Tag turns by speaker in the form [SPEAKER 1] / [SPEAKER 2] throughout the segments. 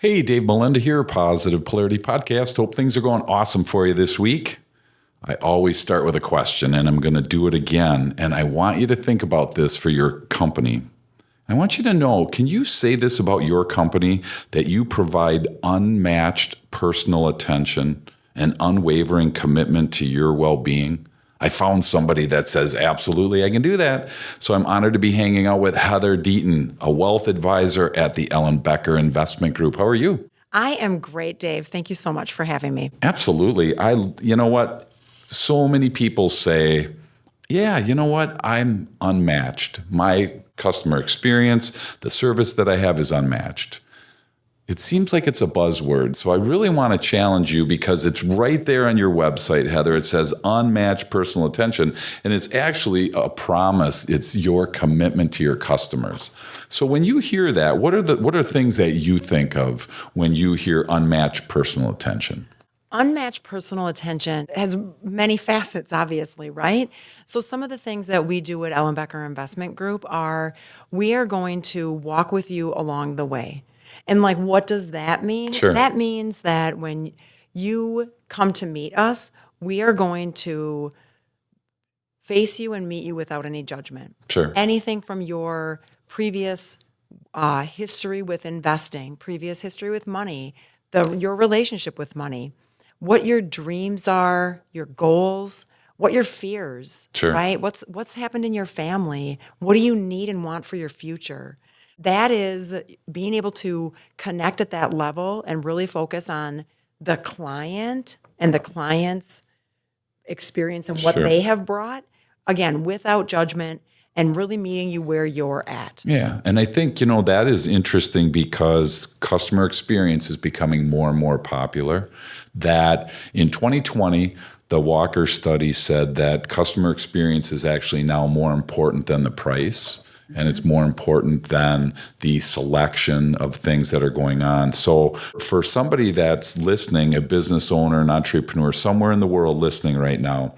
[SPEAKER 1] Hey, Dave Melinda here, Positive Polarity Podcast. Hope things are going awesome for you this week. I always start with a question, and I'm going to do it again. And I want you to think about this for your company. I want you to know, can you say this about your company, that you provide unmatched personal attention and unwavering commitment to your well-being? I found somebody that says, absolutely, I can do that. So I'm honored to be hanging out with Heather Deaton, a wealth advisor at the Ellenbecker Investment Group. How are you?
[SPEAKER 2] I am great, Dave. Thank you so much for having me.
[SPEAKER 1] Absolutely. You know what? So many people say, yeah, you know what? I'm unmatched. My customer experience, the service that I have is unmatched. It seems like it's a buzzword. So I really want to challenge you because it's right there on your website, Heather. It says unmatched personal attention, and it's actually a promise. It's your commitment to your customers. So when you hear that, what are things that you think of when you hear unmatched personal attention?
[SPEAKER 2] Unmatched personal attention has many facets, obviously, right? So some of the things that we do at Ellenbecker Investment Group are we are going to walk with you along the way. And what does that mean?
[SPEAKER 1] Sure.
[SPEAKER 2] That means that when you come to meet us, we are going to face you and meet you without any judgment.
[SPEAKER 1] Sure.
[SPEAKER 2] Anything from your previous history with investing, previous history with money, your relationship with money, what your dreams are, your goals, what your fears,
[SPEAKER 1] Sure.
[SPEAKER 2] right? What's happened in your family? What do you need and want for your future? That is being able to connect at that level and really focus on the client and the client's experience and what
[SPEAKER 1] Sure.
[SPEAKER 2] they have brought, again, without judgment and really meeting you where you're at.
[SPEAKER 1] Yeah. And I think, that is interesting because customer experience is becoming more and more popular. That in 2020, the Walker study said that customer experience is actually now more important than the price. And it's more important than the selection of things that are going on. So for somebody that's listening, a business owner, an entrepreneur, somewhere in the world listening right now,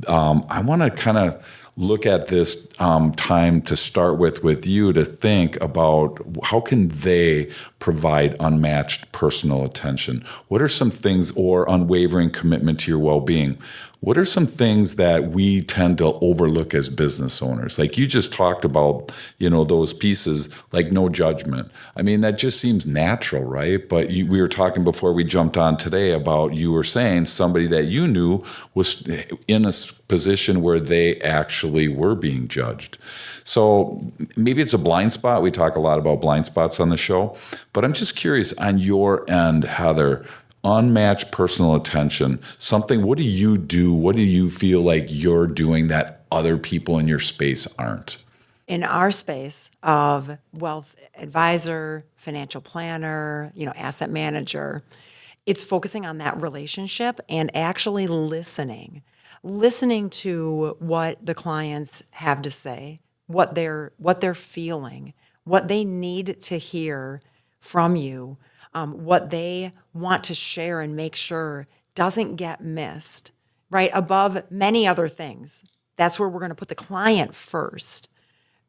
[SPEAKER 1] I want to kind of look at this time to start with you to think about how can they provide unmatched personal attention? What are some things, or unwavering commitment to your well-being? What are some things that we tend to overlook as business owners? Like you just talked about, those pieces, like no judgment. I mean, that just seems natural, right? But we were talking before we jumped on today about, you were saying somebody that you knew was in a position where they actually were being judged. So maybe it's a blind spot. We talk a lot about blind spots on the show, but I'm just curious on your end, Heather, unmatched personal attention, what do you do? What do you feel like you're doing that other people in your space aren't?
[SPEAKER 2] In our space of wealth advisor, financial planner, asset manager, it's focusing on that relationship and actually listening to what the clients have to say, what they're feeling, what they need to hear from you, what they want to share and make sure doesn't get missed, right? Above many other things. That's where we're going to put the client first,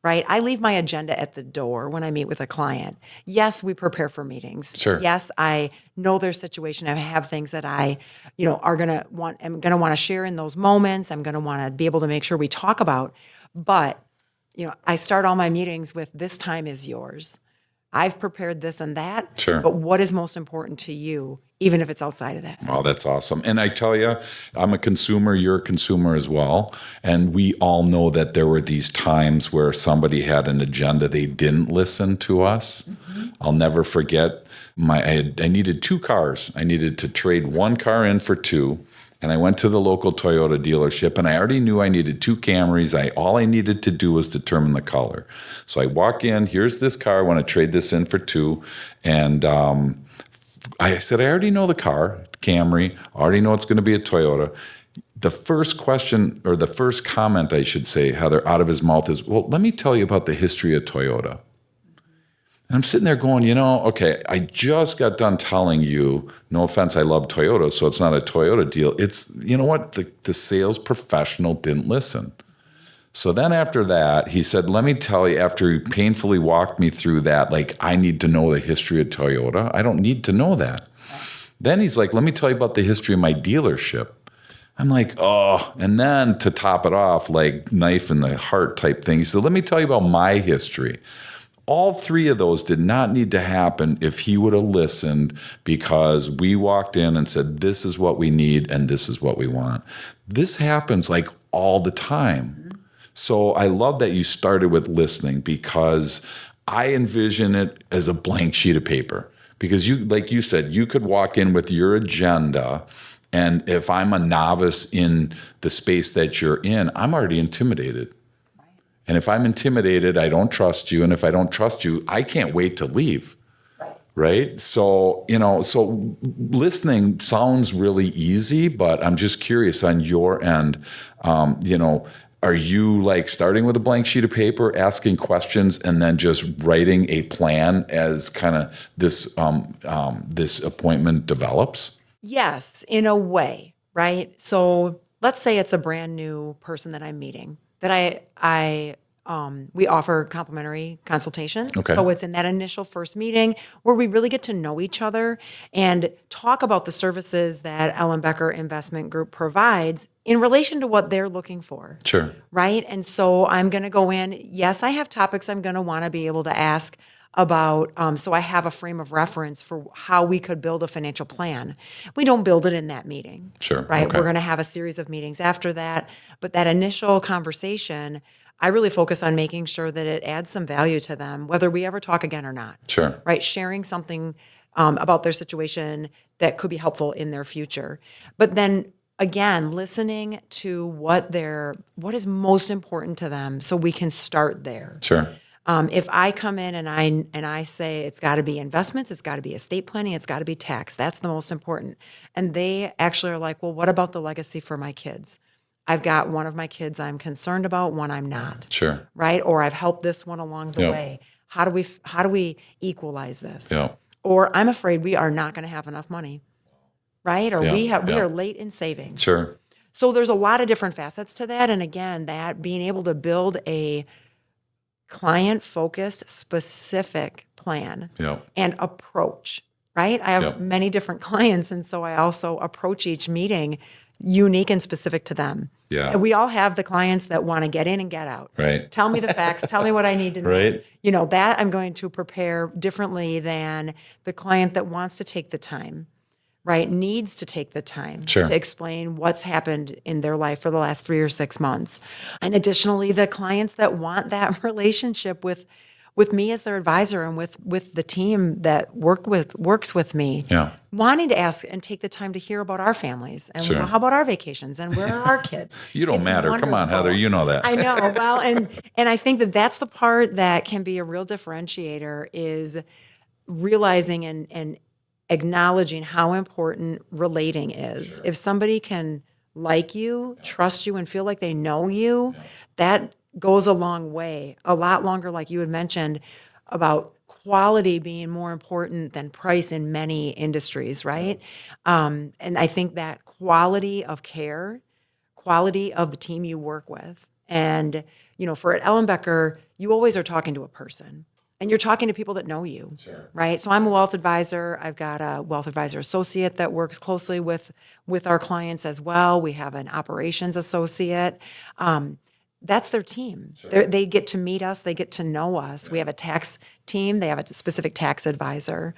[SPEAKER 2] right? I leave my agenda at the door when I meet with a client. Yes, we prepare for meetings.
[SPEAKER 1] Sure.
[SPEAKER 2] Yes, I know their situation. I have things that I'm going to want to share in those moments. I'm going to want to be able to make sure we talk about. But, I start all my meetings with, this time is yours. I've prepared this and that.
[SPEAKER 1] Sure.
[SPEAKER 2] But what is most important to you, even if it's outside of that?
[SPEAKER 1] Oh, that's awesome. And I tell you, I'm a consumer, you're a consumer as well. And we all know that there were these times where somebody had an agenda, they didn't listen to us. Mm-hmm. I'll never forget, I needed 2 cars. I needed to trade 1 car in for 2. And I went to the local Toyota dealership, and I already knew I needed 2 Camrys. All I needed to do was determine the color. So I walk in, here's this car, I want to trade this in for 2. And I said, I already know the car, Camry. I already know it's going to be a Toyota. The first question, or the first comment, I should say, Heather, out of his mouth is, well, let me tell you about the history of Toyota. And I'm sitting there going, okay, I just got done telling you, no offense, I love Toyota, so it's not a Toyota deal. It's, what, the sales professional didn't listen. So then after that, he said, let me tell you, after he painfully walked me through that, like, I need to know the history of Toyota. I don't need to know that. Then he's like, let me tell you about the history of my dealership. I'm like, oh, and then to top it off, like knife in the heart type thing, he said, let me tell you about my history. All three of those did not need to happen if he would have listened, because we walked in and said, this is what we need and this is what we want. This happens like all the time. So I love that you started with listening, because I envision it as a blank sheet of paper. Because you, like you said, you could walk in with your agenda, and if I'm a novice in the space that you're in, I'm already intimidated. And if I'm intimidated, I don't trust you. And if I don't trust you, I can't wait to leave. Right? So, so listening sounds really easy, but I'm just curious on your end, are you like starting with a blank sheet of paper, asking questions, and then just writing a plan as kind of this this appointment develops?
[SPEAKER 2] Yes, in a way, right? So let's say it's a brand new person that I'm meeting, that we offer complimentary consultations.
[SPEAKER 1] Okay.
[SPEAKER 2] So it's in that initial first meeting where we really get to know each other and talk about the services that Ellenbecker Investment Group provides in relation to what they're looking for.
[SPEAKER 1] Sure.
[SPEAKER 2] Right? And so I'm going to go in. Yes, I have topics I'm going to want to be able to ask about, so I have a frame of reference for how we could build a financial plan. We don't build it in that meeting.
[SPEAKER 1] Sure.
[SPEAKER 2] Right?
[SPEAKER 1] Okay.
[SPEAKER 2] We're going to have a series of meetings after that. But that initial conversation, I really focus on making sure that it adds some value to them, whether we ever talk again or not.
[SPEAKER 1] Sure.
[SPEAKER 2] Right? Sharing something about their situation that could be helpful in their future. But then again, listening to what is most important to them, so we can start there.
[SPEAKER 1] Sure.
[SPEAKER 2] If I come in and I say it's got to be investments, it's got to be estate planning, it's got to be tax, that's the most important. And they actually are like, well, what about the legacy for my kids? I've got one of my kids I'm concerned about, one I'm not.
[SPEAKER 1] Sure.
[SPEAKER 2] Right? Or I've helped this one along the
[SPEAKER 1] Yep.
[SPEAKER 2] way. How do we equalize this?
[SPEAKER 1] Yeah.
[SPEAKER 2] Or I'm afraid we are not going to have enough money. Right? Or we
[SPEAKER 1] Yeah.
[SPEAKER 2] are late in savings.
[SPEAKER 1] Sure.
[SPEAKER 2] So there's a lot of different facets to that. And again, that being able to build a client-focused, specific plan
[SPEAKER 1] Yeah.
[SPEAKER 2] and approach, right? I have
[SPEAKER 1] Yep.
[SPEAKER 2] many different clients, and so I also approach each meeting unique and specific to them.
[SPEAKER 1] Yeah.
[SPEAKER 2] And we all have the clients that want to get in and get out.
[SPEAKER 1] Right.
[SPEAKER 2] Tell me the facts. Tell me what I need to know.
[SPEAKER 1] Right.
[SPEAKER 2] That I'm going to prepare differently than the client that wants to take the time, right? Needs to take the time
[SPEAKER 1] Sure.
[SPEAKER 2] to explain what's happened in their life for the last 3 or 6 months. And additionally, the clients that want that relationship with me as their advisor and with the team that works with me,
[SPEAKER 1] Yeah.
[SPEAKER 2] wanting to ask and take the time to hear about our families and
[SPEAKER 1] Sure.
[SPEAKER 2] how about our vacations and where are our kids.
[SPEAKER 1] You don't
[SPEAKER 2] It's
[SPEAKER 1] matter. Come on,
[SPEAKER 2] wonderful.
[SPEAKER 1] Heather. You know that.
[SPEAKER 2] I know. Well, and I think that that's the part that can be a real differentiator, is realizing and acknowledging how important relating is. If somebody can like you, trust you, and feel like they know you, that goes a long way, a lot longer, like you had mentioned, about quality being more important than price in many industries, right? And I think that quality of care, quality of the team you work with, and, for at Ellenbecker, you always are talking to a person. And you're talking to people that know you, right? So I'm a wealth advisor. I've got a wealth advisor associate that works closely with our clients as well. We have an operations associate. That's their team. They get to meet us. They get to know us. We have a tax team. They have a specific tax advisor.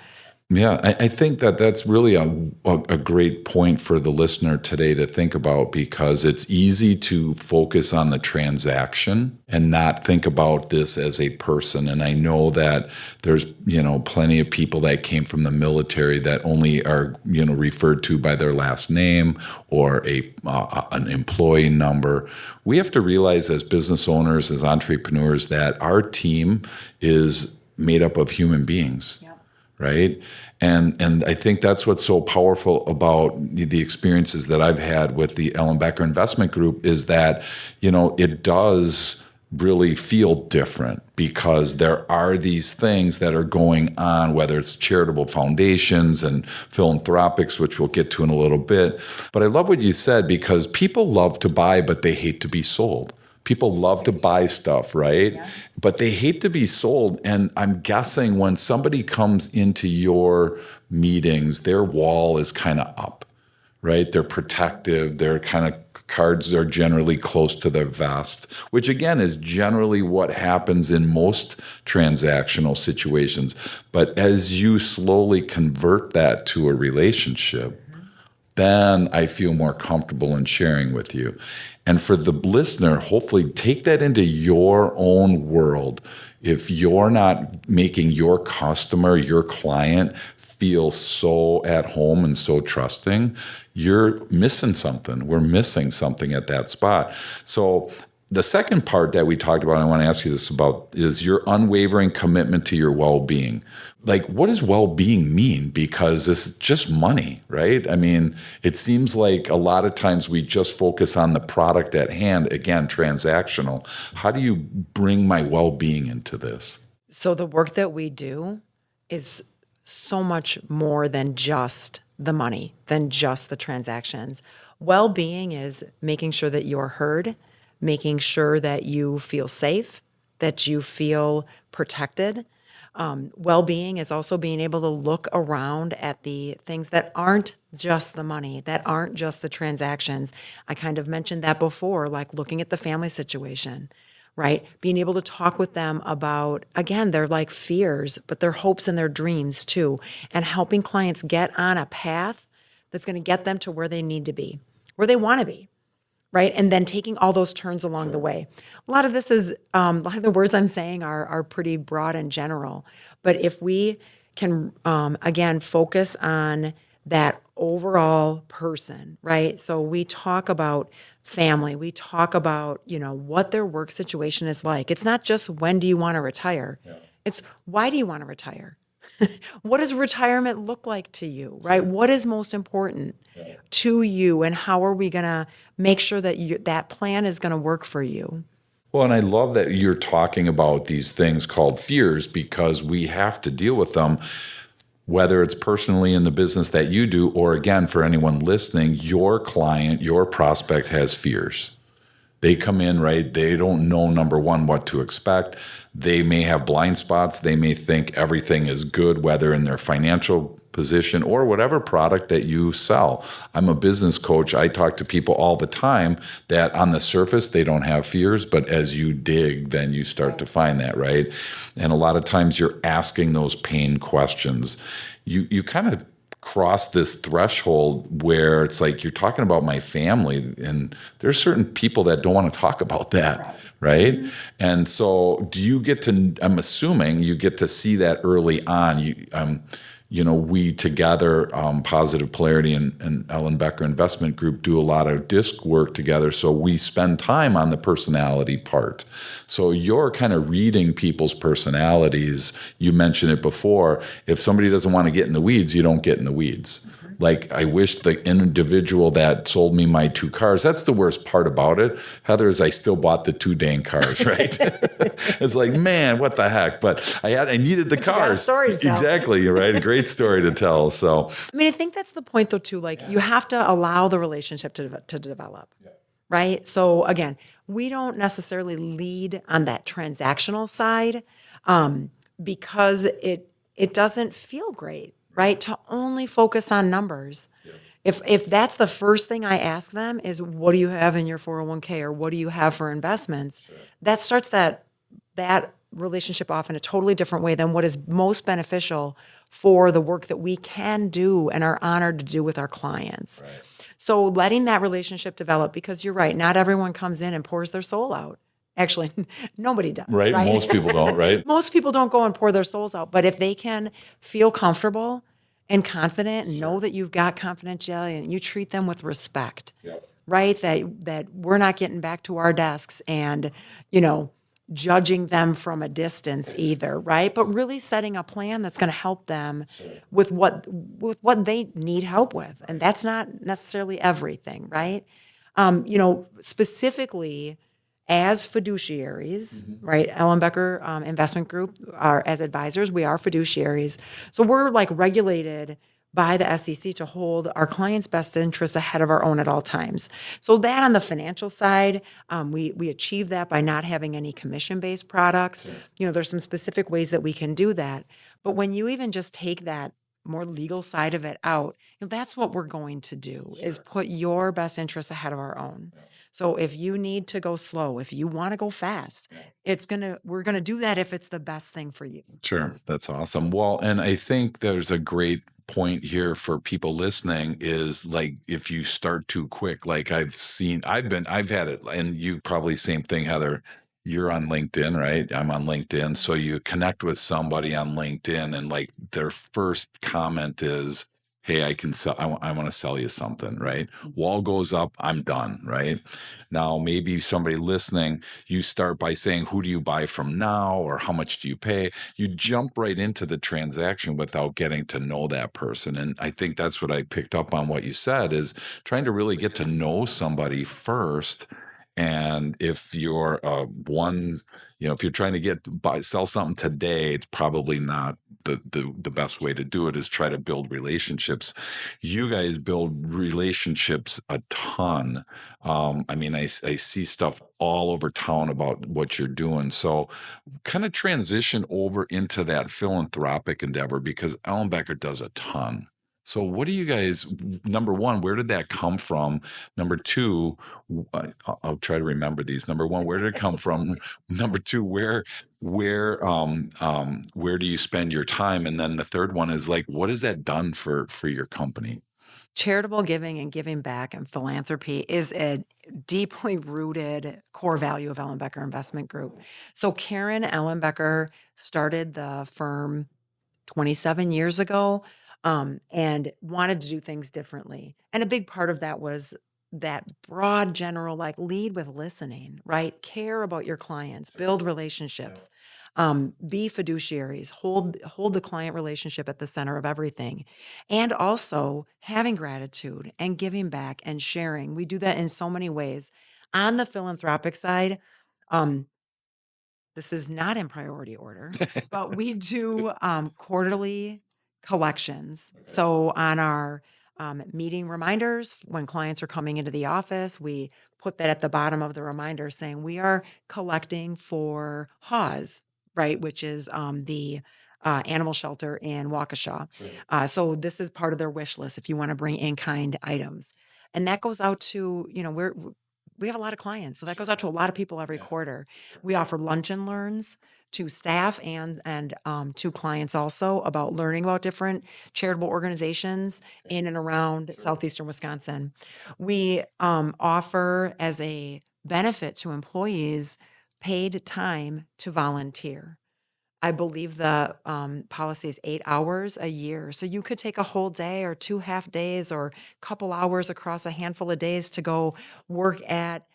[SPEAKER 1] Yeah, I think that's really a great point for the listener today to think about, because it's easy to focus on the transaction and not think about this as a person. And I know that there's, plenty of people that came from the military that only are, referred to by their last name or an employee number. We have to realize as business owners, as entrepreneurs, that our team is made up of human beings. Yep. Right. And I think that's what's so powerful about the experiences that I've had with the Ellenbecker Investment Group, is that, it does really feel different, because there are these things that are going on, whether it's charitable foundations and philanthropics, which we'll get to in a little bit. But I love what you said, because people love to buy, but they hate to be sold. People love to buy stuff, right? Yeah. But they hate to be sold. And I'm guessing when somebody comes into your meetings, their wall is kind of up, right? They're protective. Their kind of cards are generally close to their vest, which again is generally what happens in most transactional situations. But as you slowly convert that to a relationship, then I feel more comfortable in sharing with you. And for the listener, hopefully take that into your own world. If you're not making your customer, your client feel so at home and so trusting, you're missing something. We're missing something at that spot. So the second part that we talked about, I want to ask you this about, is your unwavering commitment to your well-being. Like, what does well-being mean? Because it's just money, right? I mean, it seems like a lot of times we just focus on the product at hand, again, transactional. How do you bring my well-being into this?
[SPEAKER 2] So the work that we do is so much more than just the money, than just the transactions. Well-being is making sure that you're heard, making sure that you feel safe, that you feel protected. Well-being is also being able to look around at the things that aren't just the money, that aren't just the transactions. I kind of mentioned that before, like looking at the family situation, right? Being able to talk with them about, again, their like fears, but their hopes and their dreams too, and helping clients get on a path that's going to get them to where they need to be, where they want to be. Right. And then taking all those turns along the way. A lot of this is, a lot of the words I'm saying are pretty broad and general. But if we can, again, focus on that overall person, right? So we talk about family. We talk about, what their work situation is like. It's not just when do you want to retire? Yeah. It's why do you want to retire? What does retirement look like to you, right? What is most important to you, and how are we going to make sure that that plan is going to work for you?
[SPEAKER 1] Well, and I love that you're talking about these things called fears, because we have to deal with them, whether it's personally in the business that you do, or again, for anyone listening, your client, your prospect has fears. They come in, right? They don't know, number one, what to expect. They may have blind spots. They may think everything is good, whether in their financial position or whatever product that you sell. I'm a business coach. I talk to people all the time that on the surface, they don't have fears, but as you dig, then you start to find that, right? And a lot of times you're asking those pain questions. You kind of cross this threshold where it's like you're talking about my family, and there's certain people that don't want to talk about that, right? Mm-hmm. And so do you get to, I'm assuming you get to see that early on. We together, Positive Polarity and Ellenbecker Investment Group, do a lot of disc work together. So we spend time on the personality part. So you're kind of reading people's personalities. You mentioned it before. If somebody doesn't want to get in the weeds, you don't get in the weeds. Like, I wish the individual that sold me my 2 cars, that's the worst part about it, Heather, is I still bought the 2 dang cars, right? It's like, man, what the heck? But I needed the cars. You got a story to tell. Exactly, right? A great story to tell. So,
[SPEAKER 2] I think that's the point though too, like you have to allow the relationship to develop, right? So again, we don't necessarily lead on that transactional side because it doesn't feel great. Right? To only focus on numbers. Yeah. If that's the first thing I ask them is, what do you have in your 401k, or what do you have for investments? Sure. That starts that relationship off in a totally different way than what is most beneficial for the work that we can do and are honored to do with our clients. Right. So letting that relationship develop, because you're right, not everyone comes in and pours their soul out. Actually, nobody does.
[SPEAKER 1] Right? Most people don't, right?
[SPEAKER 2] Most people don't go and pour their souls out. But if they can feel comfortable and confident and know that you've got confidentiality and you treat them with respect, right? That we're not getting back to our desks and, judging them from a distance either, right? But really setting a plan that's going to help them with what they need help with. And that's not necessarily everything, right? Specifically, as fiduciaries, right? Ellenbecker Investment Group, as advisors, we are fiduciaries. So we're like regulated by the SEC to hold our clients' best interests ahead of our own at all times. So that on the financial side, we achieve that by not having any commission-based products. There's some specific ways that we can do that. But when you even just take that more legal side of it out, that's what we're going to do is put your best interests ahead of our own. So if you need to go slow, if you want to go fast, we're gonna do that if it's the best thing for you.
[SPEAKER 1] Sure. That's awesome. Well, and I think there's a great point here for people listening is like if you start too quick, like I've had it, and you probably same thing, Heather. You're on LinkedIn, right? I'm on LinkedIn. So you connect with somebody on LinkedIn and like their first comment is, hey, I can sell, I want to sell you something, right? Wall goes up, I'm done, right? Now, maybe somebody listening, you start by saying, who do you buy from now? Or how much do you pay? You jump right into the transaction without getting to know that person. And I think that's what I picked up on what you said is trying to really get to know somebody first. And if you're if you're trying to sell something today, it's probably not the best way to do it is try to build relationships. You guys build relationships a ton. I mean, I see stuff all over town about what you're doing. So kind of transition over into that philanthropic endeavor because Ellenbecker does a ton. So what do you guys, number one, where did that come from? Number two, I'll try to remember these. Number one, where did it come from? Number two, where do you spend your time? And then the third one is like, what has that done for your company?
[SPEAKER 2] Charitable giving and giving back and philanthropy is a deeply rooted core value of Ellenbecker Investment Group. So Karen Ellenbecker started the firm 27 years ago, and wanted to do things differently. And a big part of that was that broad general, like lead with listening, right? Care about your clients, build relationships, be fiduciaries, hold the client relationship at the center of everything. And also having gratitude and giving back and sharing. We do that in so many ways. On the philanthropic side, um, this is not in priority order, but we do quarterly collections. So on our meeting reminders, when clients are coming into the office, we put that at the bottom of the reminder saying we are collecting for Haws, right, which is the animal shelter in Waukesha. So this is part of their wish list if you want to bring in-kind items. And that goes out to, we have a lot of clients, so that goes out to a lot of people every quarter. We offer lunch and learns to staff and to clients also about learning about different charitable organizations in and around southeastern Wisconsin. We offer as a benefit to employees paid time to volunteer. I believe the policy is 8 hours a year. So you could take a whole day or 2 half days or a couple hours across a handful of days to go work at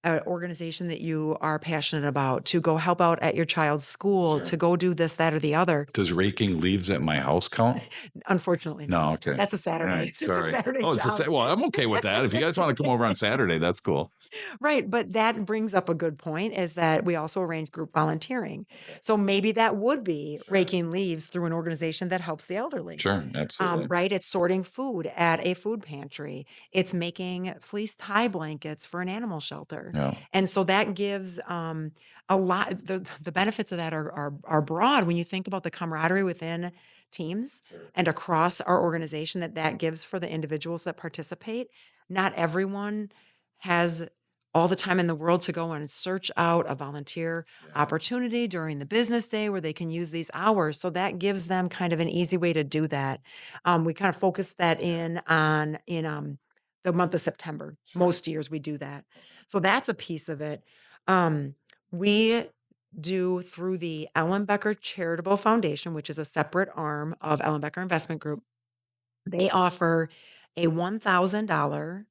[SPEAKER 2] an organization that you are passionate about, to go help out at your child's school, to go do this, that, or the other.
[SPEAKER 1] Does raking leaves at my house count?
[SPEAKER 2] Unfortunately,
[SPEAKER 1] No, okay.
[SPEAKER 2] that's a Saturday.
[SPEAKER 1] All right,
[SPEAKER 2] It's a
[SPEAKER 1] sorry.
[SPEAKER 2] Saturday
[SPEAKER 1] Oh,
[SPEAKER 2] job.
[SPEAKER 1] well, I'm okay with that. If you guys want to come over on Saturday, that's cool.
[SPEAKER 2] Right. But that brings up a good point is that we also arrange group volunteering. So maybe that would be raking leaves through an organization that helps the elderly.
[SPEAKER 1] Sure, absolutely.
[SPEAKER 2] Right. It's sorting food at a food pantry. It's making fleece tie blankets for an animal shelter.
[SPEAKER 1] Yeah.
[SPEAKER 2] And so that gives a lot, the benefits of that are broad when you think about the camaraderie within teams and across our organization that gives for the individuals that participate. Not everyone has all the time in the world to go and search out a volunteer opportunity during the business day where they can use these hours. So that gives them kind of an easy way to do that. We kind of focus that in the month of September. Most years we do that. So that's a piece of it. We do through the Ellenbecker Charitable Foundation, which is a separate arm of Ellenbecker Investment Group. They offer a $1,000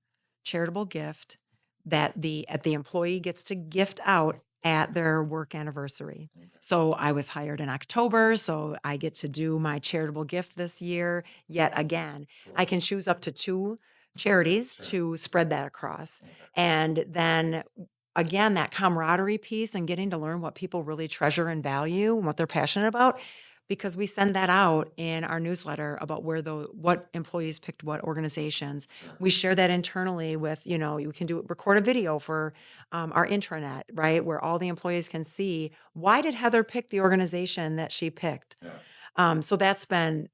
[SPEAKER 2] charitable gift that the employee gets to gift out at their work anniversary. So I was hired in October, so I get to do my charitable gift this year. Yet again, I can choose up to 2 charities to spread that across. And then again, that camaraderie piece and getting to learn what people really treasure and value and what they're passionate about because we send that out in our newsletter about what employees picked what organizations. We share that internally with, you can record a video for our intranet, right? Where all the employees can see, why did Heather pick the organization that she picked? So that's been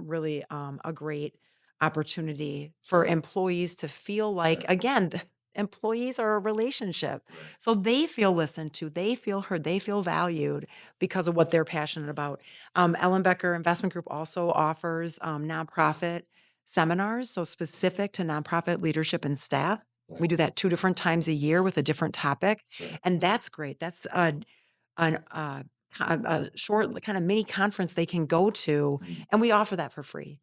[SPEAKER 2] really a great opportunity for employees to feel like, again, employees are a relationship. So they feel listened to, they feel heard, they feel valued because of what they're passionate about. Ellenbecker Investment Group also offers nonprofit seminars, so specific to nonprofit leadership and staff. We do that 2 different times a year with a different topic, and that's great. That's a short kind of mini conference they can go to, and we offer that for free.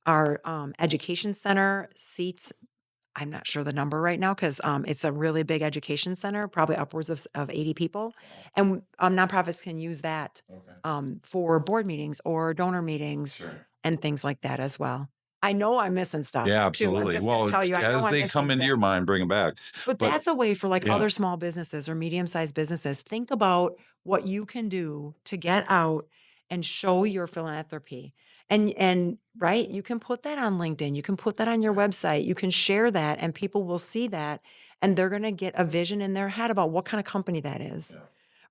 [SPEAKER 2] Our education center seats, I'm not sure the number right now because it's a really big education center, probably upwards of 80 people. And nonprofits can use that for board meetings or donor meetings and things like that as well. I know I'm missing stuff
[SPEAKER 1] Yeah,
[SPEAKER 2] too. I'm
[SPEAKER 1] absolutely.
[SPEAKER 2] just going
[SPEAKER 1] Well,
[SPEAKER 2] to tell you, I know
[SPEAKER 1] as
[SPEAKER 2] I'm
[SPEAKER 1] they
[SPEAKER 2] missing
[SPEAKER 1] come into your
[SPEAKER 2] things.
[SPEAKER 1] mind, bring them back.
[SPEAKER 2] But
[SPEAKER 1] But
[SPEAKER 2] that's a way for like
[SPEAKER 1] yeah.
[SPEAKER 2] other small businesses or medium-sized businesses. Think about what you can do to get out and show your philanthropy. And right, you can put that on LinkedIn, you can put that on your website, you can share that, and people will see that, and they're going to get a vision in their head about what kind of company that is.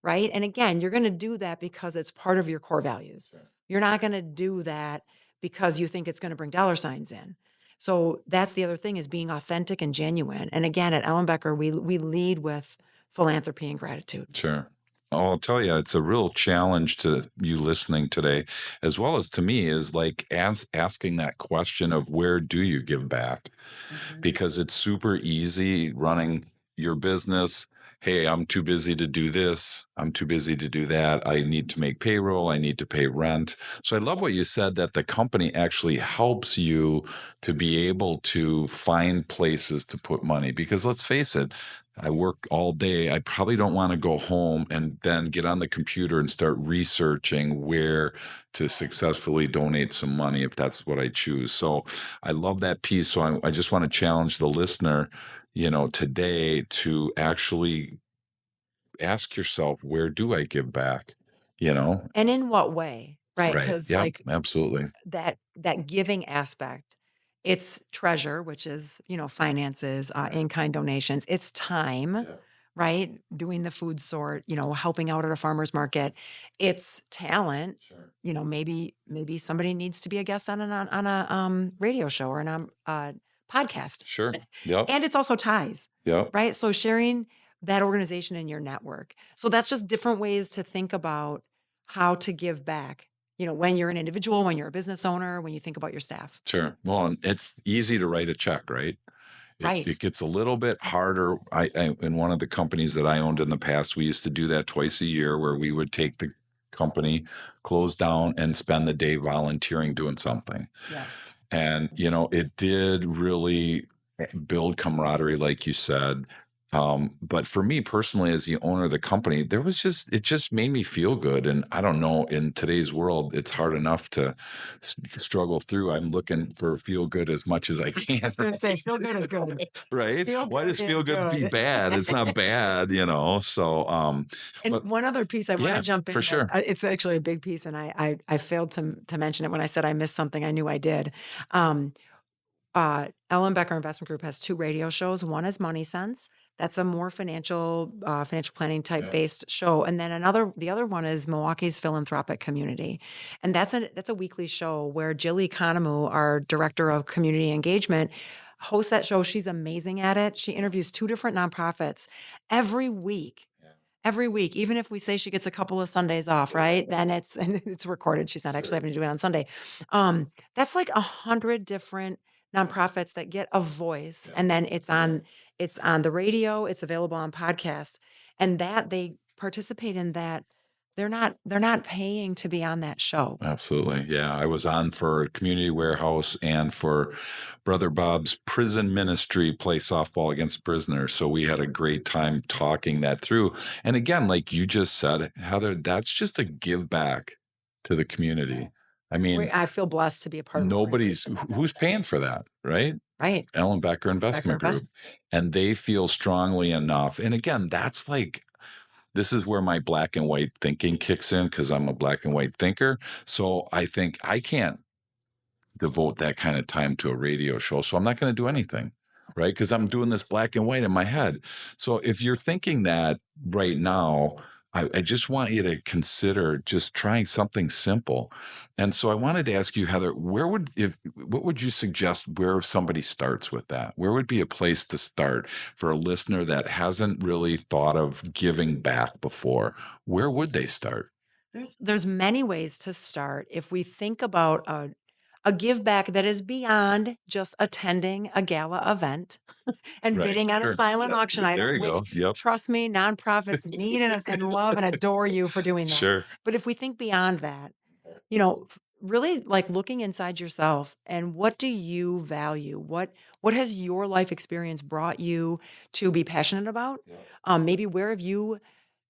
[SPEAKER 2] Right? And again, you're going to do that because it's part of your core values. You're not going to do that because you think it's going to bring dollar signs in. So that's the other thing, is being authentic and genuine. And again, at Ellenbecker, we lead with philanthropy and gratitude.
[SPEAKER 1] Sure. Oh, I'll tell you, it's a real challenge to you listening today, as well as to me, is like asking that question of where do you give back? Because it's super easy running your business. Hey, I'm too busy to do this. I'm too busy to do that. I need to make payroll. I need to pay rent. So I love what you said, that the company actually helps you to be able to find places to put money. Because let's face it, I work all day. I probably don't want to go home and then get on the computer and start researching where to successfully donate some money if that's what I choose. So I love that piece. So I just want to challenge the listener, today to actually ask yourself, where do I give back?
[SPEAKER 2] And in what way? Right?
[SPEAKER 1] Right.
[SPEAKER 2] Because
[SPEAKER 1] Yeah,
[SPEAKER 2] like
[SPEAKER 1] absolutely.
[SPEAKER 2] that giving aspect, it's treasure, which is, finances, in-kind donations. It's time, right? Doing the food sort, helping out at a farmer's market. It's talent. Maybe somebody needs to be a guest on a radio show or on a podcast.
[SPEAKER 1] Sure. Yep.
[SPEAKER 2] And it's also ties,
[SPEAKER 1] Yep.
[SPEAKER 2] right? So sharing that organization in your network. So that's just different ways to think about how to give back. When you're an individual, when you're a business owner, when you think about your staff.
[SPEAKER 1] Sure. Well, and it's easy to write a check, right?
[SPEAKER 2] Right.
[SPEAKER 1] It gets a little bit harder. In one of the companies that I owned in the past, we used to do that twice a year, where we would take the company, close down, and spend the day volunteering doing something.
[SPEAKER 2] Yeah.
[SPEAKER 1] And, it did really build camaraderie, like you said. But for me personally, as the owner of the company, it just made me feel good. And I don't know, in today's world, it's hard enough to struggle through. I'm looking for feel good as much as I can.
[SPEAKER 2] I was going to say, feel good is good.
[SPEAKER 1] Right? Why does feel good be
[SPEAKER 2] good.
[SPEAKER 1] bad? It's not bad, So,
[SPEAKER 2] And
[SPEAKER 1] but
[SPEAKER 2] one other piece I want to jump in.
[SPEAKER 1] for sure.
[SPEAKER 2] It's actually a big piece, and I failed to mention it when I said I missed something. I knew I did. Ellenbecker Investment Group has 2 radio shows. One is Money Sense. That's a more financial planning type based show, and then the other one is Milwaukee's Philanthropic Community, and that's a weekly show where Jill Economou, our director of community engagement, hosts that show. She's amazing at it. She interviews 2 different nonprofits every week. Every week, even if we say she gets a couple of Sundays off, right? Then it's recorded. She's not actually having to do it on Sunday. That's like 100 different nonprofits that get a voice, and then it's on the radio. It's available on podcasts, and that they participate in that. They're not paying to be on that show.
[SPEAKER 1] Absolutely. Yeah. I was on for Community Warehouse and for Brother Bob's prison ministry play softball against prisoners. So we had a great time talking that through. And again, like you just said, Heather, that's just a give back to the community. I mean,
[SPEAKER 2] I feel blessed to be a part of
[SPEAKER 1] who's paying for that, right?
[SPEAKER 2] Right.
[SPEAKER 1] Ellenbecker Investment Group. And they feel strongly enough. And again, that's this is where my black and white thinking kicks in because I'm a black and white thinker. So I think I can't devote that kind of time to a radio show. So I'm not going to do anything, right? Because I'm doing this black and white in my head. So if you're thinking that right now, I just want you to consider just trying something simple. And so I wanted to ask you, Heather, what would you suggest where somebody starts with that? Where would be a place to start for a listener that hasn't really thought of giving back before? Where would they start?
[SPEAKER 2] There's many ways to start. If we think about a give back that is beyond just attending a gala event and
[SPEAKER 1] Right.
[SPEAKER 2] bidding on a
[SPEAKER 1] Sure.
[SPEAKER 2] silent
[SPEAKER 1] Yep.
[SPEAKER 2] auction
[SPEAKER 1] There
[SPEAKER 2] item,
[SPEAKER 1] you
[SPEAKER 2] which,
[SPEAKER 1] go. Yep.
[SPEAKER 2] trust me, nonprofits need and love and adore you for doing that.
[SPEAKER 1] Sure.
[SPEAKER 2] But if we think beyond that, you know, really like looking inside yourself and what do you value? What has your life experience brought you to be passionate about? Maybe where have you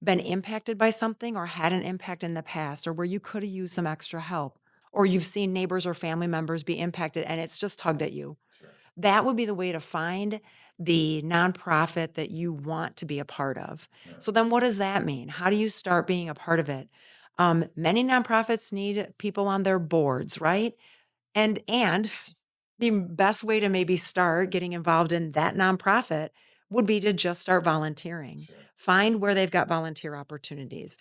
[SPEAKER 2] been impacted by something or had an impact in the past, or where you could have used some extra help, or you've seen neighbors or family members be impacted and it's just tugged at you. That would be the way to find the nonprofit that you want to be a part of. So then what does that mean? How do you start being a part of it? Many nonprofits need people on their boards, right? And the best way to maybe start getting involved in that nonprofit would be to just start volunteering. Find where they've got volunteer opportunities.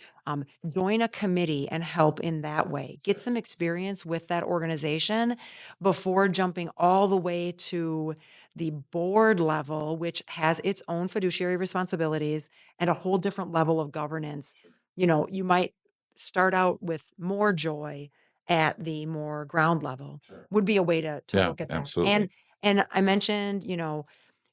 [SPEAKER 2] Join a committee and help in that way. Get some experience with that organization before jumping all the way to the board level, which has its own fiduciary responsibilities and a whole different level of governance. You might start out with more joy at the more ground level would be a way to
[SPEAKER 1] Yeah,
[SPEAKER 2] look at that.
[SPEAKER 1] absolutely.
[SPEAKER 2] And I mentioned,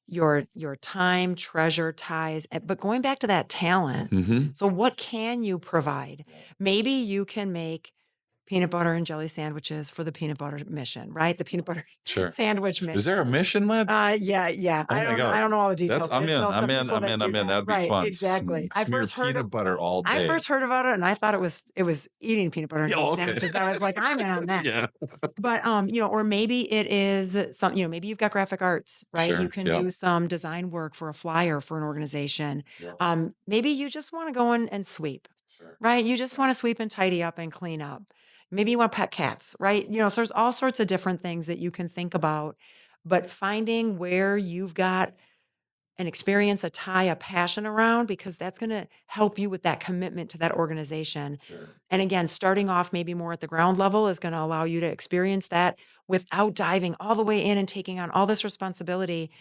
[SPEAKER 2] your time, treasure, ties, but going back to that talent.
[SPEAKER 1] Hmm.
[SPEAKER 2] So what can you provide? Maybe you can make peanut butter and jelly sandwiches for the peanut butter mission, right? The peanut butter
[SPEAKER 1] Sure.
[SPEAKER 2] sandwich mission.
[SPEAKER 1] Is there a mission led?
[SPEAKER 2] Yeah.
[SPEAKER 1] Oh
[SPEAKER 2] I
[SPEAKER 1] my
[SPEAKER 2] don't
[SPEAKER 1] God.
[SPEAKER 2] know all the details.
[SPEAKER 1] I'm
[SPEAKER 2] I just
[SPEAKER 1] in.
[SPEAKER 2] know
[SPEAKER 1] I'm
[SPEAKER 2] some
[SPEAKER 1] in.
[SPEAKER 2] people
[SPEAKER 1] I'm
[SPEAKER 2] that
[SPEAKER 1] in.
[SPEAKER 2] do
[SPEAKER 1] I'm in.
[SPEAKER 2] that.
[SPEAKER 1] That'd be
[SPEAKER 2] Right,
[SPEAKER 1] fun.
[SPEAKER 2] exactly. I
[SPEAKER 1] Smear
[SPEAKER 2] first heard
[SPEAKER 1] peanut butter all day.
[SPEAKER 2] I first heard about it and I thought it was eating peanut butter and
[SPEAKER 1] Yeah,
[SPEAKER 2] jelly
[SPEAKER 1] okay.
[SPEAKER 2] sandwiches. I was like, I'm in on that.
[SPEAKER 1] Yeah.
[SPEAKER 2] But or maybe it is some, maybe you've got graphic arts, right?
[SPEAKER 1] Sure.
[SPEAKER 2] You can
[SPEAKER 1] Yep.
[SPEAKER 2] do some design work for a flyer for an organization.
[SPEAKER 1] Yep.
[SPEAKER 2] Maybe you just want to go in and sweep,
[SPEAKER 1] Sure.
[SPEAKER 2] right? You just want to sweep and tidy up and clean up. Maybe you want to pet cats, right? So there's all sorts of different things that you can think about, but finding where you've got an experience, a tie, a passion around, because that's going to help you with that commitment to that organization.
[SPEAKER 1] Sure.
[SPEAKER 2] And again, starting off maybe more at the ground level is going to allow you to experience that without diving all the way in and taking on all this responsibility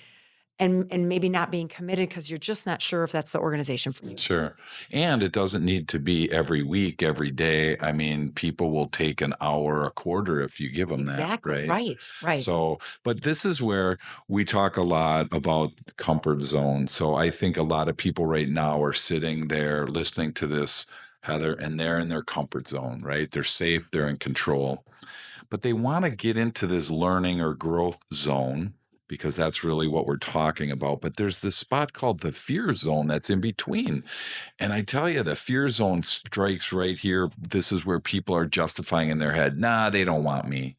[SPEAKER 2] and maybe not being committed because you're just not sure if that's the organization for you.
[SPEAKER 1] Sure. And it doesn't need to be every week, every day. I mean, people will take an hour a quarter if you give them
[SPEAKER 2] Exactly.
[SPEAKER 1] that, right?
[SPEAKER 2] Right.
[SPEAKER 1] So, but this is where we talk a lot about comfort zone. So I think a lot of people right now are sitting there listening to this, Heather, and they're in their comfort zone, right? They're safe, they're in control, but they want to get into this learning or growth zone because that's really what we're talking about. But there's this spot called the fear zone that's in between. And I tell you, the fear zone strikes right here. This is where people are justifying in their head, nah, they don't want me.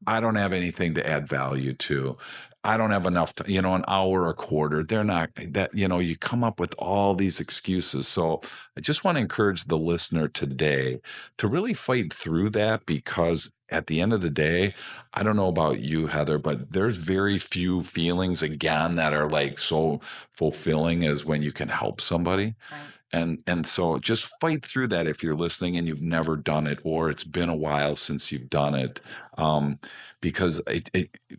[SPEAKER 1] I don't have anything to add value to. I don't have enough to, an hour, a quarter. They're not that, you come up with all these excuses. So I just want to encourage the listener today to really fight through that because at the end of the day, I don't know about you, Heather, but there's very few feelings again that are like so fulfilling as when you can help somebody.
[SPEAKER 2] Right.
[SPEAKER 1] And so just fight through that if you're listening and you've never done it or it's been a while since you've done it. Because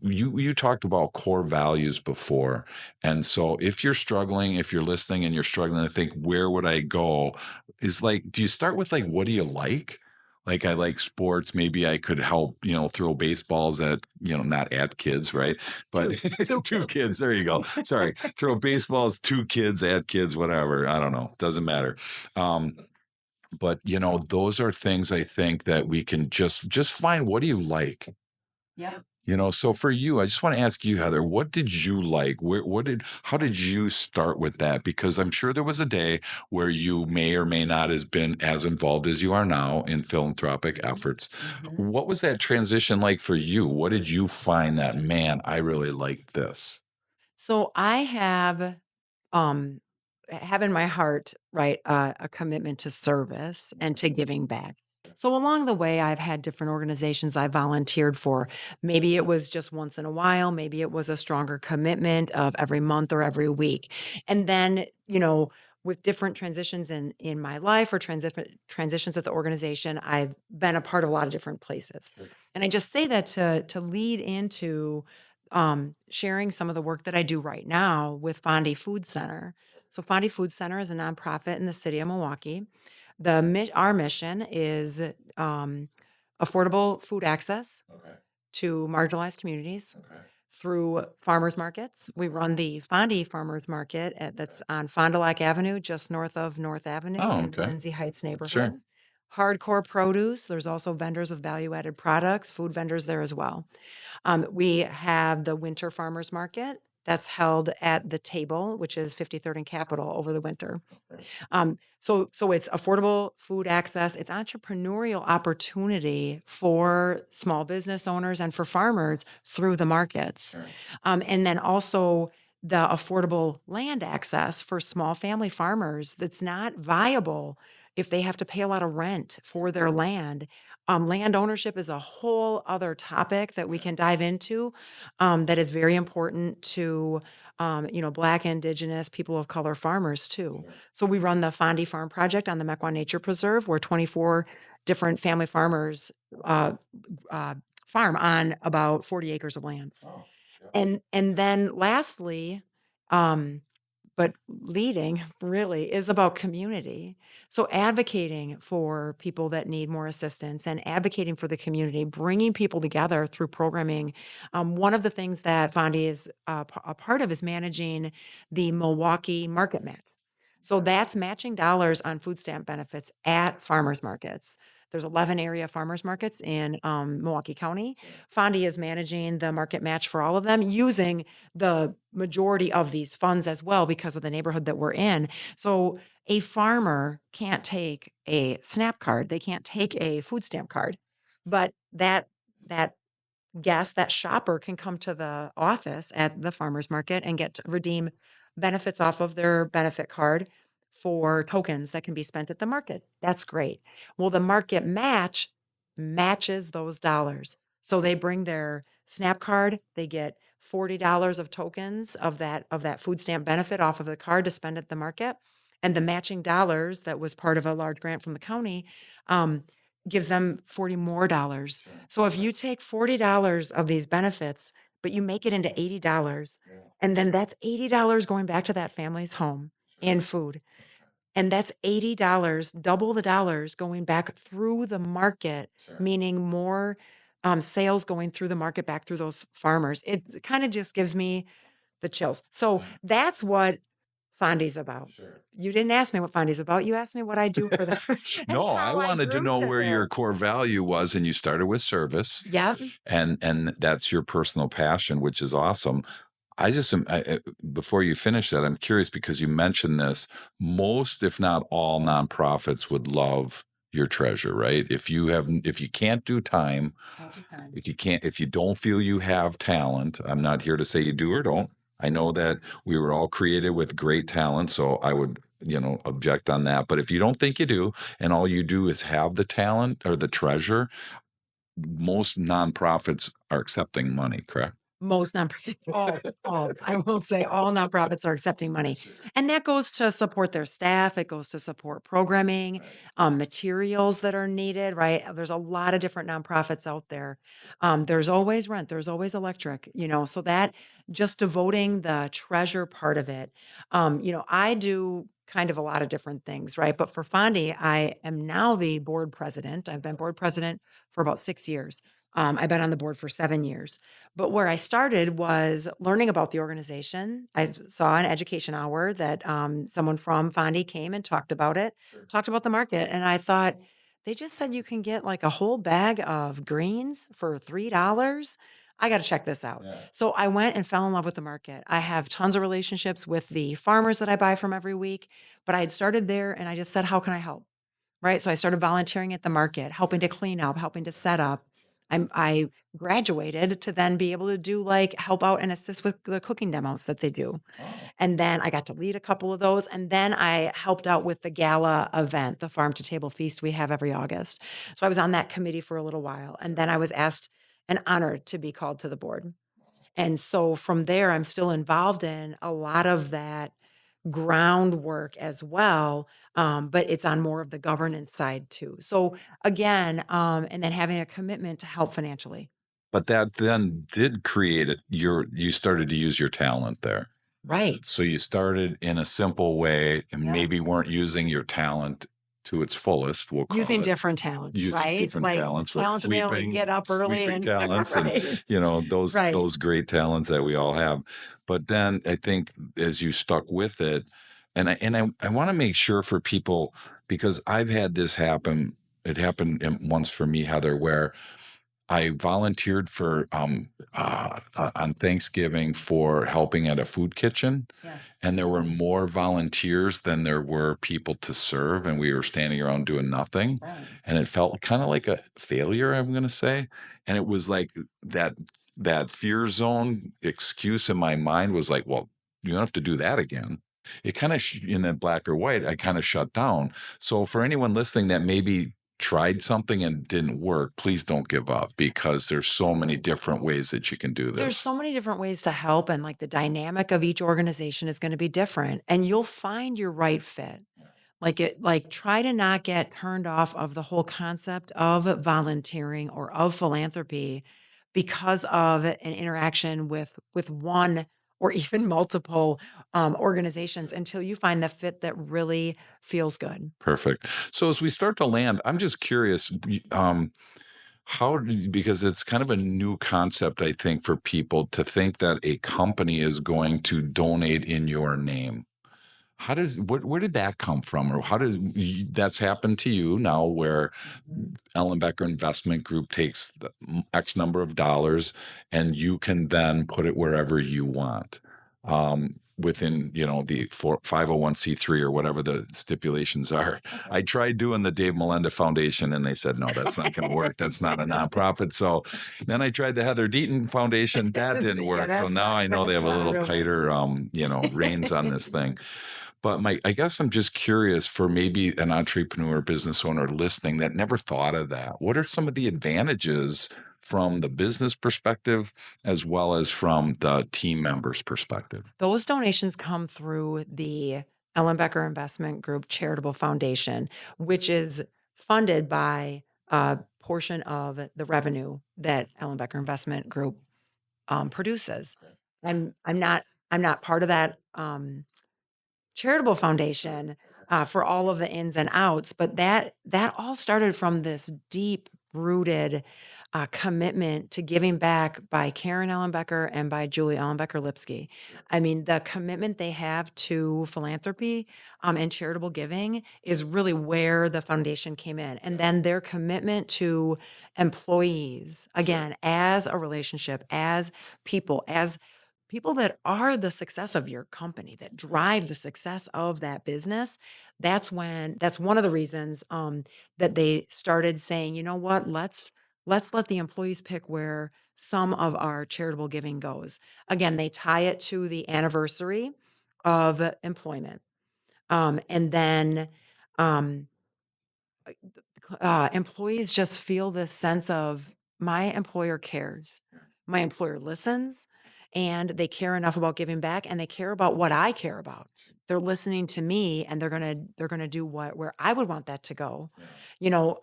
[SPEAKER 1] you talked about core values before. And so if you're struggling, if you're listening and you're struggling to think, where would I go? Is like, do you start with like, what do you like? Like I like sports. Maybe I could help, throw baseballs at, not at kids, right? But two kids. There you go. Sorry. Throw baseballs, two kids, at kids, whatever. I don't know. Doesn't matter. But those are things I think that we can just find. What do you like?
[SPEAKER 2] Yeah.
[SPEAKER 1] So for you, I just want to ask you, Heather, what did you like? How did you start with that? Because I'm sure there was a day where you may or may not have been as involved as you are now in philanthropic efforts.
[SPEAKER 2] Mm-hmm.
[SPEAKER 1] What was that transition like for you? What did you find that, man, I really like this?
[SPEAKER 2] So I have have in my heart, right, a commitment to service and to giving back. So along the way, I've had different organizations I volunteered for. Maybe it was just once in a while. Maybe it was a stronger commitment of every month or every week. And then, with different transitions in my life or transitions at the organization, I've been a part of a lot of different places. And I just say that to lead into sharing some of the work that I do right now with Fondi Food Center. So Fondi Food Center is a nonprofit in the city of Milwaukee. Our mission is affordable food access to marginalized communities through farmers markets. We run the Fondi Farmers Market that's on Fond du Lac Avenue, just north of North Avenue
[SPEAKER 1] Oh,
[SPEAKER 2] in
[SPEAKER 1] okay.
[SPEAKER 2] Lindsay Heights neighborhood.
[SPEAKER 1] Sure.
[SPEAKER 2] Hardcore produce. There's also vendors of value-added products, food vendors there as well. We have the Winter Farmers Market that's held at the Table, which is 53rd and Capitol over the winter. So it's affordable food access. It's entrepreneurial opportunity for small business owners and for farmers through the markets. And then also the affordable land access for small family farmers that's not viable if they have to pay a lot of rent for their land. Land ownership is a whole other topic that we can dive into that is very important to Black, Indigenous, people of color farmers too. So we run the Fondi Farm Project on the Mequon Nature Preserve, where 24 different family farmers farm on about 40 acres of land. And then lastly, but leading really is about community. So advocating for people that need more assistance and advocating for the community, bringing people together through programming. One of the things that Fondi is a part of is managing the Milwaukee Market Match. So that's matching dollars on food stamp benefits at farmers markets. There's 11 area farmers markets in Milwaukee County. Fondi is managing the market match for all of them using the majority of these funds as well because of the neighborhood that we're in. So a farmer can't take a SNAP card, they can't take a food stamp card, but that guest, that shopper can come to the office at the farmers market and get to redeem benefits off of their benefit card for tokens that can be spent at the market. That's great. Well, the market match matches those dollars. So they bring their SNAP card, they get $40 of tokens of that food stamp benefit off of the card to spend at the market. And the matching dollars that was part of a large grant from the county gives them 40 more dollars. So if you take $40 of these benefits, but you make it into $80, and then that's $80 going back to that family's home in food. And that's $80, double the dollars going back through the market, meaning more sales going through the market back through those farmers. It kind of just gives me the chills. So that's what Fondi's about. You didn't ask me what Fondi's about. You asked me what I do for them. and
[SPEAKER 1] No, I
[SPEAKER 2] how
[SPEAKER 1] wanted to
[SPEAKER 2] grew
[SPEAKER 1] know where your
[SPEAKER 2] there.
[SPEAKER 1] core value was, and you started with service,
[SPEAKER 2] Yep.
[SPEAKER 1] and that's your personal passion, which is awesome. Before you finish that, I'm curious because you mentioned this. Most, if not all, nonprofits would love your treasure, right? If you can't do time, if you don't feel you have talent, I'm not here to say you do or don't. I know that we were all created with great talent, so I would, object on that. But if you don't think you do, and all you do is have the talent or the treasure, most nonprofits are accepting money, correct?
[SPEAKER 2] Most nonprofits, I will say all nonprofits are accepting money. And that goes to support their staff. It goes to support programming, materials that are needed, right? There's a lot of different nonprofits out there. There's always rent, there's always electric, so that just devoting the treasure part of it. I do kind of a lot of different things, right? But for Fondi, I am now the board president. I've been board president for about 6 years. I've been on the board for 7 years. But where I started was learning about the organization. I saw an education hour that someone from Fondi came and talked about it, talked about the market. And I thought, they just said you can get like a whole bag of greens for $3. I got to check this out. So I went and fell in love with the market. I have tons of relationships with the farmers that I buy from every week, but I had started there and I just said, how can I help? Right. So I started volunteering at the market, helping to clean up, helping to set up. I graduated to then be able to do like help out and assist with the cooking demos that they do.
[SPEAKER 1] Oh,
[SPEAKER 2] And then I got to lead a couple of those. And then I helped out with the gala event, the farm to table feast we have every August. So I was on that committee for a little while. And then I was asked and honored to be called to the board. And so from there, I'm still involved in a lot of that groundwork as well. But it's on more of the governance side too. So again, and then having a commitment to help financially.
[SPEAKER 1] but that then did create it. You started to use your talent there.
[SPEAKER 2] Right.
[SPEAKER 1] So you started in a simple way and
[SPEAKER 2] Yeah.
[SPEAKER 1] maybe weren't using your talent to its fullest, we'll call
[SPEAKER 2] Using
[SPEAKER 1] it.
[SPEAKER 2] different talents,
[SPEAKER 1] Using
[SPEAKER 2] right?
[SPEAKER 1] different
[SPEAKER 2] Like
[SPEAKER 1] talents, but
[SPEAKER 2] talent to be able to get up early
[SPEAKER 1] sweeping
[SPEAKER 2] and
[SPEAKER 1] talents and,
[SPEAKER 2] right.
[SPEAKER 1] those
[SPEAKER 2] Right.
[SPEAKER 1] those great talents that we all have. But then I think as you stuck with it, and I want to make sure for people, because I've had this happen. It happened once for me, Heather, where I volunteered for on Thanksgiving for helping at a food kitchen,
[SPEAKER 2] Yes.
[SPEAKER 1] and there were more volunteers than there were people to serve, and we were standing around doing nothing,
[SPEAKER 2] Right.
[SPEAKER 1] and it felt kind of like a failure, I'm going to say, and it was like that fear zone excuse in my mind was like, well, you don't have to do that again. It kind of in that black or white, I kind of shut down. So for anyone listening that maybe tried something and didn't work, please don't give up, because there's so many different ways that you can do
[SPEAKER 2] There's
[SPEAKER 1] this.
[SPEAKER 2] so many different ways to help, and like the dynamic of each organization is going to be different, and you'll find your right fit. Like try to not get turned off of the whole concept of volunteering or of philanthropy because of an interaction with one or even multiple organizations until you find the fit that really feels good.
[SPEAKER 1] Perfect. So as we start to land, I'm just curious, because it's kind of a new concept, I think, for people to think that a company is going to donate in your name. Where did that come from? Or that's happened to you now, where Ellenbecker Investment Group takes the X number of dollars and you can then put it wherever you want. Within, the 501c3 or whatever the stipulations are. I tried doing the Dave Melenda Foundation and they said, no, that's not going to work. That's not a nonprofit. So then I tried the Heather Deaton Foundation. That didn't
[SPEAKER 2] Yeah,
[SPEAKER 1] work. So now I know they
[SPEAKER 2] that's
[SPEAKER 1] have a
[SPEAKER 2] not
[SPEAKER 1] little
[SPEAKER 2] real.
[SPEAKER 1] tighter, reins on this thing. But I guess I'm just curious, for maybe an entrepreneur, business owner listening that never thought of that. What are some of the advantages from the business perspective as well as from the team members' perspective?
[SPEAKER 2] Those donations come through the Ellenbecker Investment Group Charitable Foundation, which is funded by a portion of the revenue that Ellenbecker Investment Group produces. I'm not part of that charitable foundation for all of the ins and outs, but that all started from this deep rooted commitment to giving back by Karen Ellenbecker and by Julie Ellenbecker Lipsky. I mean, the commitment they have to philanthropy and charitable giving is really where the foundation came in. And then their commitment to employees, again, as a relationship, as people that are the success of your company, that drive the success of that business. That's one of the reasons that they started saying, you know what, let's let the employees pick where some of our charitable giving goes. Again, they tie it to the anniversary of employment. And then um, employees just feel this sense of my employer cares, my employer listens, and they care enough about giving back, and they care about what I care about. They're listening to me, and they're gonna do where I would want that to go. You know,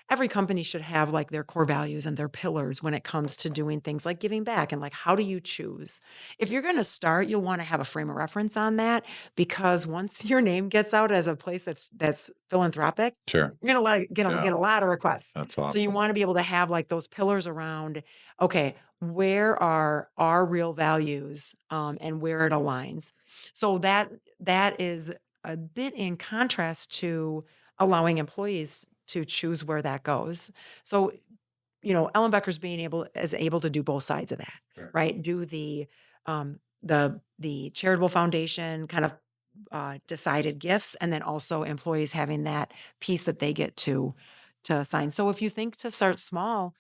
[SPEAKER 2] every company should have like their core values and their pillars when it comes to doing things like giving back, and like how do you choose? If you're gonna start, you'll want to have a frame of reference on that, because once your name gets out as a place that's philanthropic,
[SPEAKER 1] Sure.
[SPEAKER 2] you're gonna get a lot of requests.
[SPEAKER 1] That's
[SPEAKER 2] So you
[SPEAKER 1] awesome.
[SPEAKER 2] want to be able to have like those pillars around, okay, where are our real values and where it aligns. So that is a bit in contrast to allowing employees to choose where that goes. So, Ellenbecker's is able to do both sides of that,
[SPEAKER 1] Sure.
[SPEAKER 2] right? Do the charitable foundation kind of decided gifts, and then also employees having that piece that they get to assign. So if you think to start small,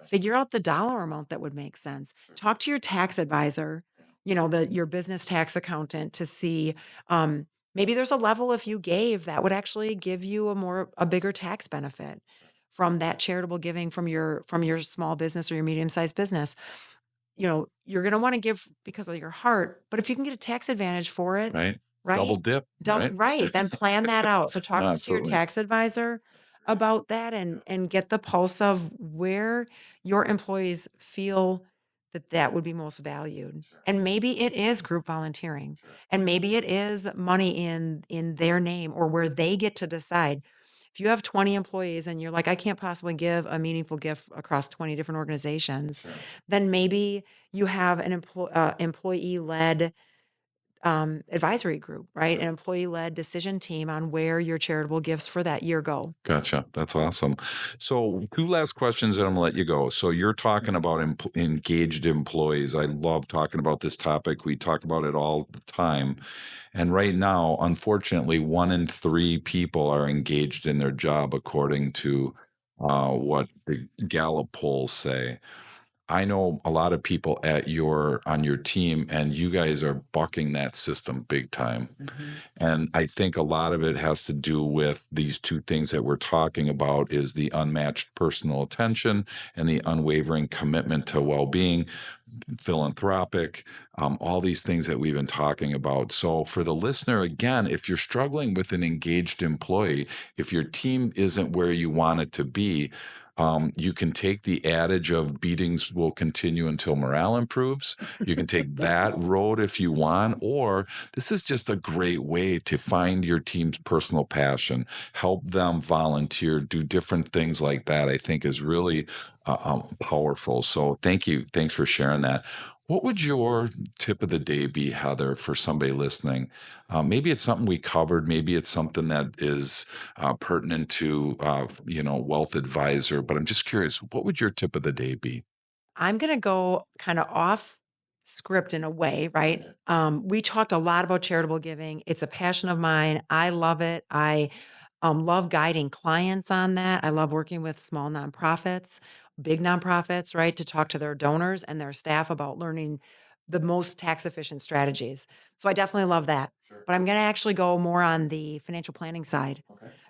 [SPEAKER 2] Figure out the dollar amount that would make sense. Talk to your tax advisor, your business tax accountant to see, maybe there's a level if you gave that would actually give you a bigger tax benefit from that charitable giving from your small business or your medium-sized business. You're going to want to give because of your heart, but if you can get a tax advantage for it,
[SPEAKER 1] Right. Double
[SPEAKER 2] right?
[SPEAKER 1] dip, right?
[SPEAKER 2] Right. Then plan that out. So talk
[SPEAKER 1] No,
[SPEAKER 2] to your
[SPEAKER 1] absolutely.
[SPEAKER 2] tax advisor about that and get the pulse of where your employees feel that would be most valued. And maybe it is group volunteering. And maybe it is money in their name or where they get to decide. If you have 20 employees and you're like, I can't possibly give a meaningful gift across 20 different organizations, then maybe you have an employee-led advisory group, right? An employee-led decision team on where your charitable gifts for that year go.
[SPEAKER 1] Gotcha. That's awesome. So, two last questions, and I'm gonna let you go. So, you're talking about engaged employees. I love talking about this topic. We talk about it all the time. And right now, unfortunately, 1 in 3 people are engaged in their job, according to what the Gallup polls say. I know a lot of people on your team, and you guys are bucking that system big time. And I think a lot of it has to do with these two things that we're talking about is the unmatched personal attention and the unwavering commitment to well-being, philanthropic, all these things that we've been talking about. So for the listener, again, if you're struggling with an engaged employee, if your team isn't where you want it to be, you can take the adage of beatings will continue until morale improves. You can take that road if you want, or this is just a great way to find your team's personal passion, help them volunteer, do different things like that. I think is really powerful. So thank you. Thanks for sharing that. What would your tip of the day be, Heather, for somebody listening? Maybe it's something we covered. Maybe it's something that is pertinent to, wealth advisor. But I'm just curious, what would your tip of the day be?
[SPEAKER 2] I'm going to go kind of off script in a way, right? We talked a lot about charitable giving. It's a passion of mine. I love it. I love guiding clients on that. I love working with small nonprofits, big nonprofits, right, to talk to their donors and their staff about learning the most tax efficient strategies. So I definitely love that. But I'm going to actually go more on the financial planning side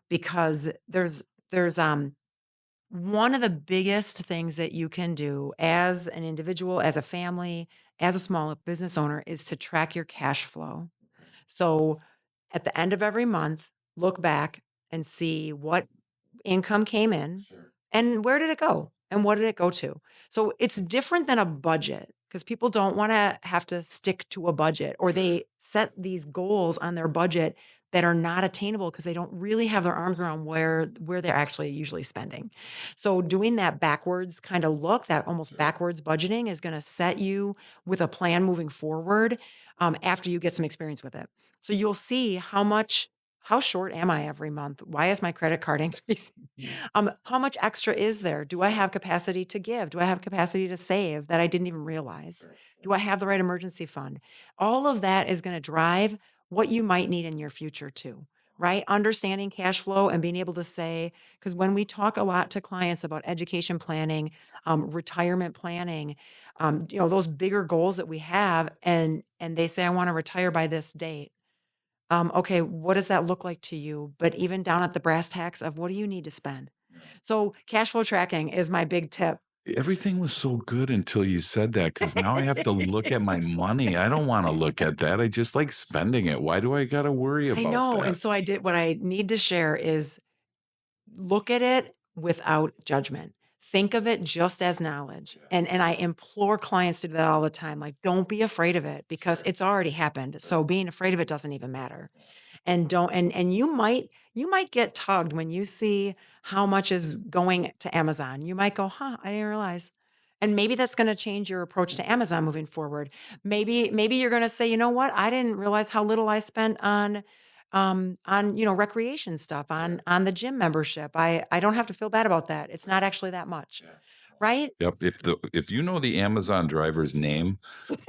[SPEAKER 2] because there's one of the biggest things that you can do as an individual, as a family, as a small business owner is to track your cash flow. So at the end of every month, look back and see what income came in and where did it go and what did it go to. So it's different than a budget because people don't want to have to stick to a budget or they set these goals on their budget that are not attainable because they don't really have their arms around where they're actually usually spending. So doing that backwards kind of look, that almost backwards budgeting is going to set you with a plan moving forward after you get some experience with it. So you'll see how short am I every month? Why is my credit card increasing? How much extra is there? Do I have capacity to give? Do I have capacity to save that I didn't even realize? Do I have the right emergency fund? All of that is going to drive what you might need in your future too, right? Understanding cash flow and being able to say, because when we talk a lot to clients about education planning, retirement planning, those bigger goals that we have, and they say, I want to retire by this date. Okay, what does that look like to you? But even down at the brass tacks of what do you need to spend? So cash flow tracking is my big tip.
[SPEAKER 1] Everything was so good until you said that because now I have to look at my money. I don't want to look at that. I just like spending it. Why do I got to worry
[SPEAKER 2] I
[SPEAKER 1] about
[SPEAKER 2] know. And
[SPEAKER 1] that?
[SPEAKER 2] so what I need to share is look at it without judgment. Think of it just as knowledge. And I implore clients to do that all the time. Like, don't be afraid of it because it's already happened. So being afraid of it doesn't even matter. And don't and you might get tugged when you see how much is going to Amazon. You might go, huh, I didn't realize. And maybe that's going to change your approach to Amazon moving forward. Maybe you're going to say, you know what? I didn't realize how little I spent on recreation stuff, on the gym membership. I don't have to feel bad about that. It's not actually that much. right?
[SPEAKER 1] Yep. If you know the Amazon driver's name,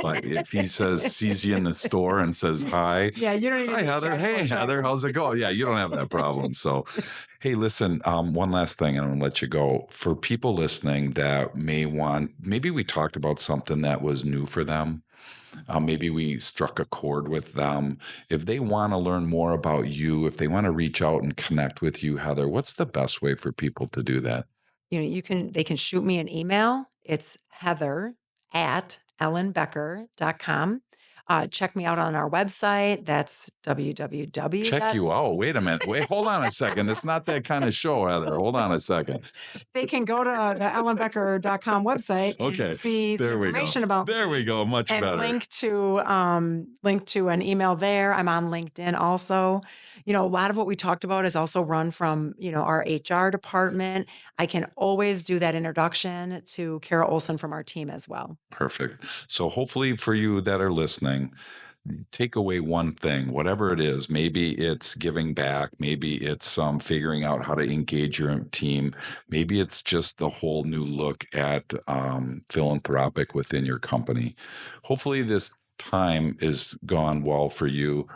[SPEAKER 1] like if he sees you in the store and says hi,
[SPEAKER 2] Yeah, you don't even
[SPEAKER 1] hi
[SPEAKER 2] need
[SPEAKER 1] Heather,
[SPEAKER 2] cash
[SPEAKER 1] hey
[SPEAKER 2] flow
[SPEAKER 1] Heather,
[SPEAKER 2] tracker.
[SPEAKER 1] how's it going? Yeah, you don't have that problem. So, hey, listen, one last thing, and I'm gonna let you go. For people listening that maybe we talked about something that was new for them. Maybe we struck a chord with them. If they want to learn more about you, if they want to reach out and connect with you, Heather, what's the best way for people to do that?
[SPEAKER 2] They can shoot me an email. It's Heather at ellenbecker.com. Check me out on our website. That's www.
[SPEAKER 1] Check you out. Wait a minute. Wait, hold on a second. It's not that kind of show, Heather. Hold on a second.
[SPEAKER 2] They can go to the ellenbecker.com website and
[SPEAKER 1] Okay.
[SPEAKER 2] see some
[SPEAKER 1] There we go.
[SPEAKER 2] information about
[SPEAKER 1] There we
[SPEAKER 2] me
[SPEAKER 1] go. Much
[SPEAKER 2] and
[SPEAKER 1] better.
[SPEAKER 2] link to an email there. I'm on LinkedIn also. A lot of what we talked about is also run from, our HR department. I can always do that introduction to Kara Olson from our team as well.
[SPEAKER 1] Perfect. So hopefully for you that are listening, take away one thing, whatever it is. Maybe it's giving back. Maybe it's figuring out how to engage your team. Maybe it's just a whole new look at philanthropic within your company. Hopefully this time is gone well for you.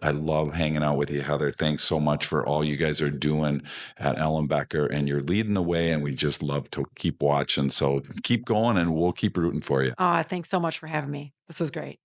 [SPEAKER 1] I love hanging out with you, Heather. Thanks so much for all you guys are doing at Ellenbecker, and you're leading the way, and we just love to keep watching. So keep going, and we'll keep rooting for you.
[SPEAKER 2] Thanks so much for having me. This was great.